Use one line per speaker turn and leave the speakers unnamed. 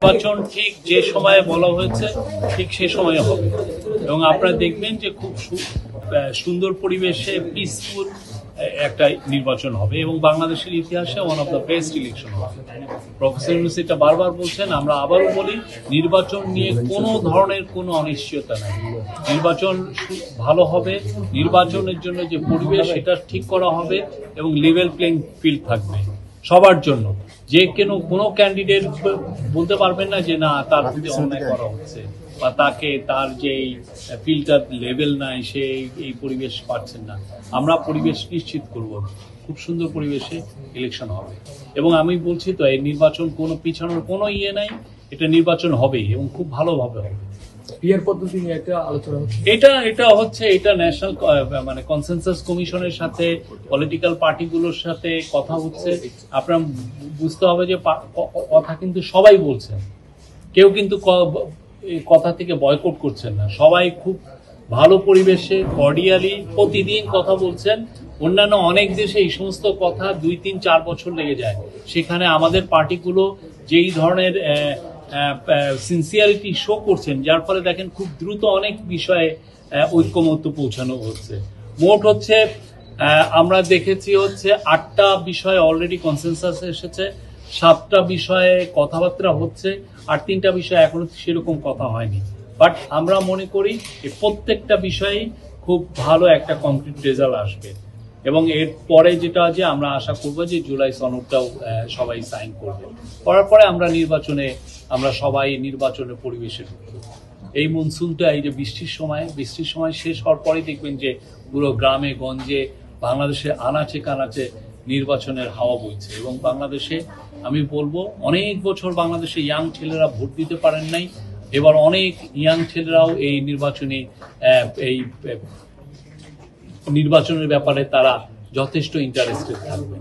নির্বাচন ঠিক যে সময়ে বলা হয়েছে ঠিক সে সময়ে হবে এবং আপনারা দেখবেন যে খুব সুন্দর পরিবেশে পিসফুল একটা নির্বাচন হবে এবং বাংলাদেশের ইতিহাসে one of the best election হবে। প্রফেসর ইউনূস এটা বারবার বলছেন, আমরা আবারও বলি নির্বাচন নিয়ে কোনো ধরনের কোনো অনিশ্চয়তা নাই। নির্বাচন ভালো হবে, নির্বাচনের জন্য যে পরিবেশ সেটা ঠিক করা হবে এবং লেভেল প্লেইং ফিল্ড থাকবে সবার জন্য। যে কোনো ক্যান্ডিডেট বলতে পারবেন না যে না তার প্রতি অন্যায় করা হচ্ছে বা তাকে তার যে ফিল্টার লেভেল নাই সে এই পরিবেশ পাচ্ছেন না। আমরা পরিবেশ নিশ্চিত করব, খুব সুন্দর পরিবেশে ইলেকশন হবে এবং আমি বলছি তো এই নির্বাচন কোনো পিছানোর কোনো নাই, এটা নির্বাচন হবেই এবং খুব ভালোভাবে হবে।
পিয়ার পদ্ধতি নিয়ে একটা আলোচনা হচ্ছে,
এটা ন্যাশনাল মানে কনসেনসাস কমিশনের সাথে পলিটিক্যাল পার্টিগুলোর সাথে কথা হচ্ছে। আপনার বুঝতে হবে যে কথা কিন্তু সবাই বলছেন, কেউ কিন্তু কথা থেকে বয়কট করছেন না, সবাই খুব ভালো পরিবেশে কর্ডিয়ালি প্রতিদিন কথা বলছেন। অন্যান্য অনেক দেশে এই সমস্ত কথা 2, 3, 4 বছর লেগে যায়, সেখানে আমাদের পার্টিগুলো যেই ধরনের সিনসিয়ারিটি শো করছেন, যার ফলে দেখেন খুব দ্রুত অনেক বিষয়ে ঐক্যমত্য পৌঁছানো হচ্ছে। মোট হচ্ছে আমরা দেখেছি হচ্ছে 8টা বিষয়ে অলরেডি কনসেনসাস এসেছে, 7টা বিষয়ে কথাবার্তা হচ্ছে, আর 3টা বিষয়ে এখনো সেরকম কথা হয়নি। বাট আমরা মনে করি প্রত্যেকটা বিষয়েই খুব ভালো একটা কংক্রিট রেজাল্ট আসবে এবং এর পরে যেটা আছে আমরা আশা করবো যে জুলাই সনদটাও সবাই সাইন করবে। করার পরে আমরা সবাই নির্বাচনের পরিবেশে ঢুকবো। এই মনসুনটা এই যে বৃষ্টির সময় শেষ হওয়ার পরে দেখবেন যে পুরো গ্রামে গঞ্জে বাংলাদেশে আনাচে কানাচে নির্বাচনের হাওয়া বইছে এবং বাংলাদেশে আমি বলবো অনেক বছর বাংলাদেশে ইয়াং ছেলেরা ভোট দিতে পারেন নাই, এবার অনেক ইয়াং ছেলেরাও এই নির্বাচনের ব্যাপারে তারা যথেষ্ট ইন্টারেস্টেড থাকবে।